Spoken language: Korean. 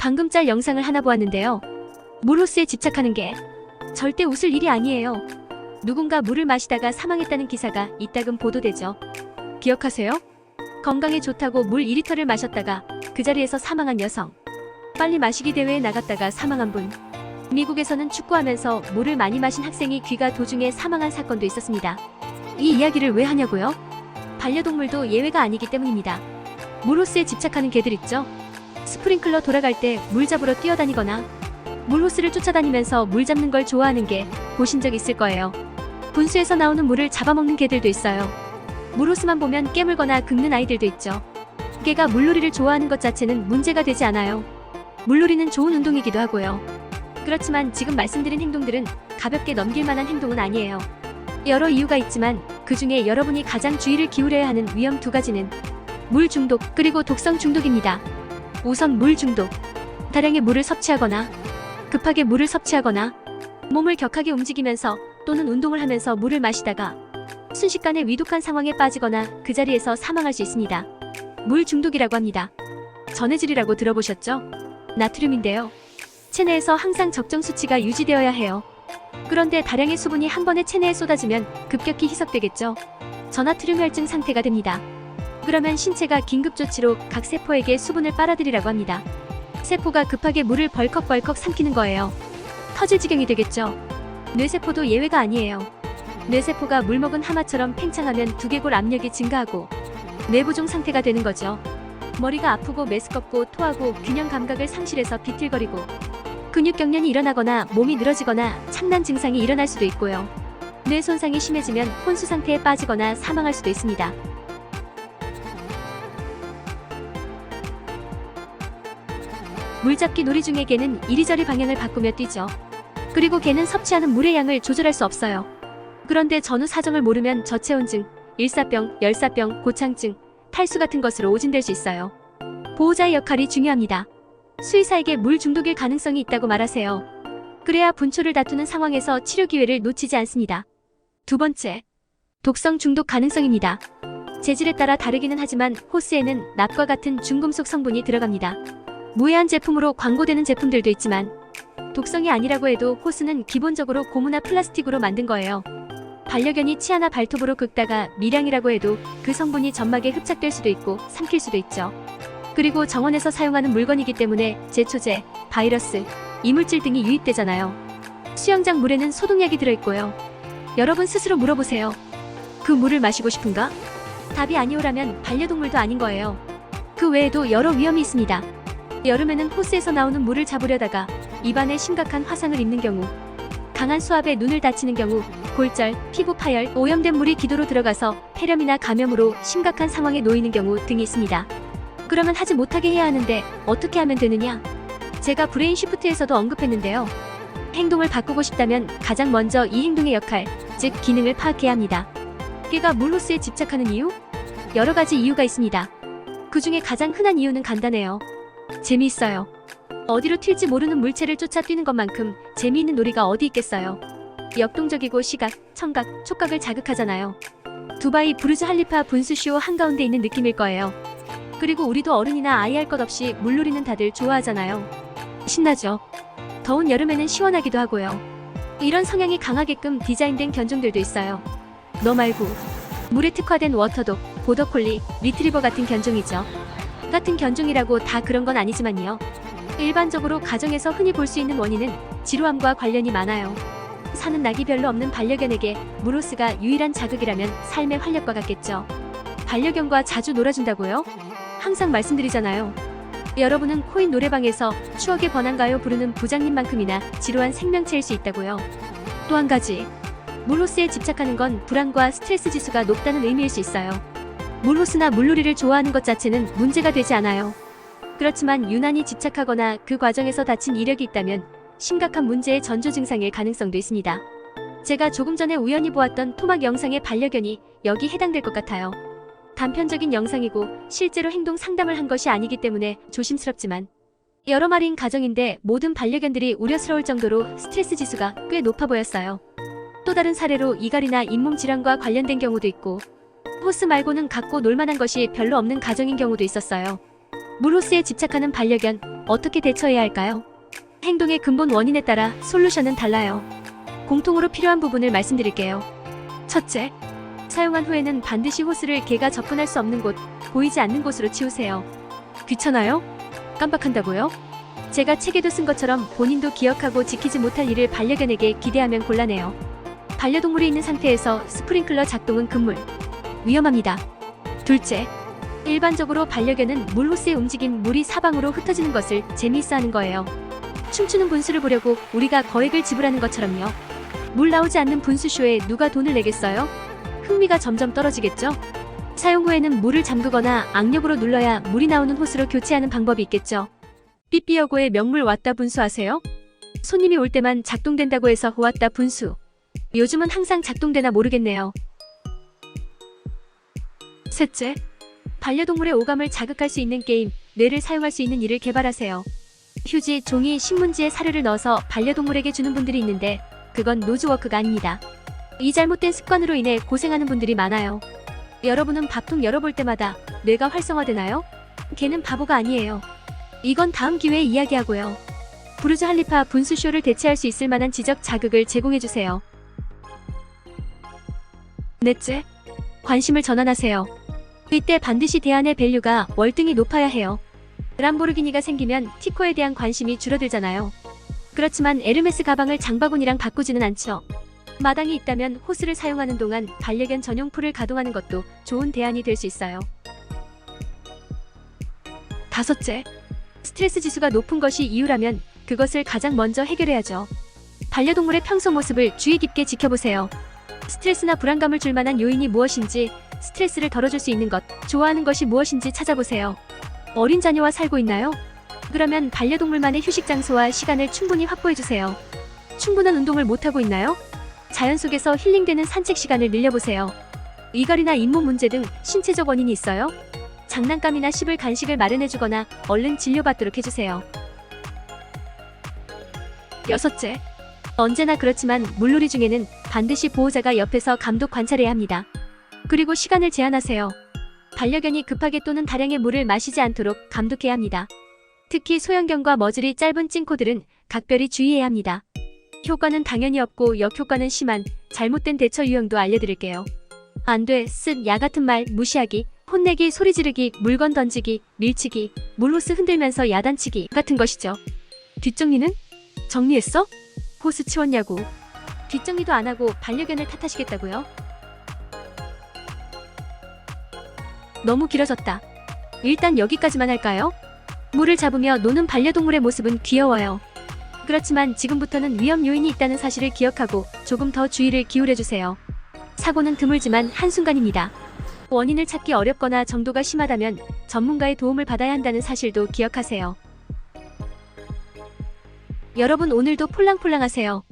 방금 짤 영상을 하나 보았는데요. 물 호스에 집착하는 게 절대 웃을 일이 아니에요. 누군가 물을 마시다가 사망했다는 기사가 이따금 보도되죠. 기억하세요? 건강에 좋다고 물 2리터를 마셨다가 그 자리에서 사망한 여성. 빨리 마시기 대회에 나갔다가 사망한 분. 미국에서는 축구하면서 물을 많이 마신 학생이 귀가 도중에 사망한 사건도 있었습니다. 이 이야기를 왜 하냐고요? 반려동물도 예외가 아니기 때문입니다. 물 호스에 집착하는 개들 있죠? 스프링클러 돌아갈 때 물 잡으러 뛰어다니거나 물 호스를 쫓아다니면서 물 잡는 걸 좋아하는 개 보신 적 있을 거예요. 분수에서 나오는 물을 잡아먹는 개들도 있어요. 물 호스만 보면 깨물거나 긁는 아이들도 있죠. 개가 물놀이를 좋아하는 것 자체는 문제가 되지 않아요. 물놀이는 좋은 운동이기도 하고요. 그렇지만 지금 말씀드린 행동들은 가볍게 넘길 만한 행동은 아니에요. 여러 이유가 있지만 그 중에 여러분이 가장 주의를 기울여야 하는 위험 2가지는 물 중독 그리고 독성 중독입니다. 우선 물 중독. 다량의 물을 섭취하거나 급하게 물을 섭취하거나 몸을 격하게 움직이면서 또는 운동을 하면서 물을 마시다가 순식간에 위독한 상황에 빠지거나 그 자리에서 사망할 수 있습니다. 물 중독이라고 합니다. 전해질이라고 들어보셨죠? 나트륨인데요. 체내에서 항상 적정 수치가 유지되어야 해요. 그런데 다량의 수분이 한 번에 체내에 쏟아지면 급격히 희석되겠죠. 저나트륨 혈증 상태가 됩니다. 그러면 신체가 긴급조치로 각 세포에게 수분을 빨아들이라고 합니다. 세포가 급하게 물을 벌컥벌컥 삼키는 거예요. 터질 지경이 되겠죠. 뇌세포도 예외가 아니에요. 뇌세포가 물 먹은 하마처럼 팽창하면 두개골 압력이 증가하고 뇌부종 상태가 되는 거죠. 머리가 아프고 메스껍고 토하고 균형 감각을 상실해서 비틀거리고 근육경련이 일어나거나 몸이 늘어지거나 참난 증상이 일어날 수도 있고요. 뇌 손상이 심해지면 혼수 상태에 빠지거나 사망할 수도 있습니다. 물잡기 놀이 중에 개는 이리저리 방향을 바꾸며 뛰죠. 그리고 개는 섭취하는 물의 양을 조절할 수 없어요. 그런데 전후 사정을 모르면 저체온증, 일사병, 열사병, 고창증, 탈수 같은 것으로 오진될 수 있어요. 보호자의 역할이 중요합니다. 수의사에게 물 중독일 가능성이 있다고 말하세요. 그래야 분초를 다투는 상황에서 치료 기회를 놓치지 않습니다. 2번째, 독성 중독 가능성입니다. 재질에 따라 다르기는 하지만 호스에는 납과 같은 중금속 성분이 들어갑니다. 무해한 제품으로 광고되는 제품들도 있지만 독성이 아니라고 해도 호스는 기본적으로 고무나 플라스틱으로 만든 거예요. 반려견이 치아나 발톱으로 긁다가 미량이라고 해도 그 성분이 점막에 흡착될 수도 있고 삼킬 수도 있죠. 그리고 정원에서 사용하는 물건이기 때문에 제초제, 바이러스, 이물질 등이 유입되잖아요. 수영장 물에는 소독약이 들어있고요. 여러분 스스로 물어보세요. 그 물을 마시고 싶은가? 답이 아니오라면 반려동물도 아닌 거예요. 그 외에도 여러 위험이 있습니다. 여름에는 호스에서 나오는 물을 잡으려다가 입안에 심각한 화상을 입는 경우, 강한 수압에 눈을 다치는 경우, 골절, 피부 파열, 오염된 물이 기도로 들어가서 폐렴이나 감염으로 심각한 상황에 놓이는 경우 등이 있습니다. 그러면 하지 못하게 해야 하는데 어떻게 하면 되느냐? 제가 브레인 쉬프트에서도 언급했는데요. 행동을 바꾸고 싶다면 가장 먼저 이 행동의 역할, 즉 기능을 파악해야 합니다. 개가 물 호스에 집착하는 이유? 여러 가지 이유가 있습니다. 그 중에 가장 흔한 이유는 간단해요. 재미있어요. 어디로 튈지 모르는 물체를 쫓아 뛰는 것만큼 재미있는 놀이가 어디 있겠어요. 역동적이고 시각, 청각, 촉각을 자극하잖아요. 두바이 부르즈 할리파 분수쇼 한가운데 있는 느낌일 거예요. 그리고 우리도 어른이나 아이 할 것 없이 물놀이는 다들 좋아하잖아요. 신나죠? 더운 여름에는 시원하기도 하고요. 이런 성향이 강하게끔 디자인된 견종들도 있어요. 너 말고 물에 특화된 워터독, 보더콜리, 리트리버 같은 견종이죠. 같은 견종이라고 다 그런 건 아니지만요. 일반적으로 가정에서 흔히 볼 수 있는 원인은 지루함과 관련이 많아요. 사는 낙이 별로 없는 반려견에게 물 호스가 유일한 자극이라면 삶의 활력과 같겠죠. 반려견과 자주 놀아준다고요? 항상 말씀드리잖아요. 여러분은 코인 노래방에서 추억의 번안가요 부르는 부장님만큼이나 지루한 생명체일 수 있다고요. 또 한 가지, 물 호스에 집착하는 건 불안과 스트레스 지수가 높다는 의미일 수 있어요. 물 호스나 물놀이를 좋아하는 것 자체는 문제가 되지 않아요. 그렇지만 유난히 집착하거나 그 과정에서 다친 이력이 있다면 심각한 문제의 전조 증상일 가능성도 있습니다. 제가 조금 전에 우연히 보았던 토막 영상의 반려견이 여기 해당될 것 같아요. 단편적인 영상이고 실제로 행동 상담을 한 것이 아니기 때문에 조심스럽지만 여러 마리인 가정인데 모든 반려견들이 우려스러울 정도로 스트레스 지수가 꽤 높아 보였어요. 또 다른 사례로 이갈이나 잇몸 질환과 관련된 경우도 있고 호스 말고는 갖고 놀만한 것이 별로 없는 가정인 경우도 있었어요. 물호스에 집착하는 반려견, 어떻게 대처해야 할까요? 행동의 근본 원인에 따라 솔루션은 달라요. 공통으로 필요한 부분을 말씀드릴게요. 첫째, 사용한 후에는 반드시 호스를 개가 접근할 수 없는 곳, 보이지 않는 곳으로 치우세요. 귀찮아요? 깜빡한다고요? 제가 책에도 쓴 것처럼 본인도 기억하고 지키지 못할 일을 반려견에게 기대하면 곤란해요. 반려동물이 있는 상태에서 스프링클러 작동은 금물. 위험합니다. 둘째, 일반적으로 반려견은 물호스에 움직인 물이 사방으로 흩어지는 것을 재미있어하는 거예요. 춤추는 분수를 보려고 우리가 거액을 지불하는 것처럼요. 물 나오지 않는 분수쇼에 누가 돈을 내겠어요? 흥미가 점점 떨어지겠죠? 사용 후에는 물을 잠그거나 악력으로 눌러야 물이 나오는 호스로 교체하는 방법이 있겠죠. 삐삐여고의 명물 왔다 분수 아세요? 손님이 올 때만 작동된다고 해서 왔다 분수. 요즘은 항상 작동되나 모르겠네요. 셋째, 반려동물의 오감을 자극할 수 있는 게임, 뇌를 사용할 수 있는 일을 개발하세요. 휴지, 종이, 신문지에 사료를 넣어서 반려동물에게 주는 분들이 있는데 그건 노즈워크가 아닙니다. 이 잘못된 습관으로 인해 고생하는 분들이 많아요. 여러분은 밥통 열어볼 때마다 뇌가 활성화되나요? 걔는 바보가 아니에요. 이건 다음 기회에 이야기하고요. 부르즈 할리파 분수쇼를 대체할 수 있을 만한 지적 자극을 제공해주세요. 넷째, 관심을 전환하세요. 이때 반드시 대안의 밸류가 월등히 높아야 해요. 람보르기니가 생기면 티코에 대한 관심이 줄어들잖아요. 그렇지만 에르메스 가방을 장바구니랑 바꾸지는 않죠. 마당이 있다면 호스를 사용하는 동안 반려견 전용 풀을 가동하는 것도 좋은 대안이 될 수 있어요. 다섯째, 스트레스 지수가 높은 것이 이유라면 그것을 가장 먼저 해결해야죠. 반려동물의 평소 모습을 주의 깊게 지켜보세요. 스트레스나 불안감을 줄 만한 요인이 무엇인지, 스트레스를 덜어줄 수 있는 것, 좋아하는 것이 무엇인지 찾아보세요. 어린 자녀와 살고 있나요? 그러면 반려동물만의 휴식 장소와 시간을 충분히 확보해주세요. 충분한 운동을 못하고 있나요? 자연 속에서 힐링되는 산책 시간을 늘려보세요. 위갈이나 잇몸 문제 등 신체적 원인이 있어요? 장난감이나 씹을 간식을 마련해주거나 얼른 진료받도록 해주세요. 여섯째, 언제나 그렇지만 물놀이 중에는 반드시 보호자가 옆에서 감독 관찰해야 합니다. 그리고 시간을 제한하세요. 반려견이 급하게 또는 다량의 물을 마시지 않도록 감독해야 합니다. 특히 소형견과 머저리 짧은 찡코들은 각별히 주의해야 합니다. 효과는 당연히 없고 역효과는 심한 잘못된 대처 유형도 알려드릴게요. 안 돼, 쓱, 야 같은 말, 무시하기, 혼내기, 소리 지르기, 물건 던지기, 밀치기, 물호스 흔들면서 야단치기 같은 것이죠. 뒷정리는? 정리했어? 호스 치웠냐고. 뒷정리도 안 하고 반려견을 탓하시겠다고요? 너무 길어졌다. 일단 여기까지만 할까요? 물을 잡으며 노는 반려동물의 모습은 귀여워요. 그렇지만 지금부터는 위험 요인이 있다는 사실을 기억하고 조금 더 주의를 기울여주세요. 사고는 드물지만 한순간입니다. 원인을 찾기 어렵거나 정도가 심하다면 전문가의 도움을 받아야 한다는 사실도 기억하세요. 여러분 오늘도 폴랑폴랑하세요.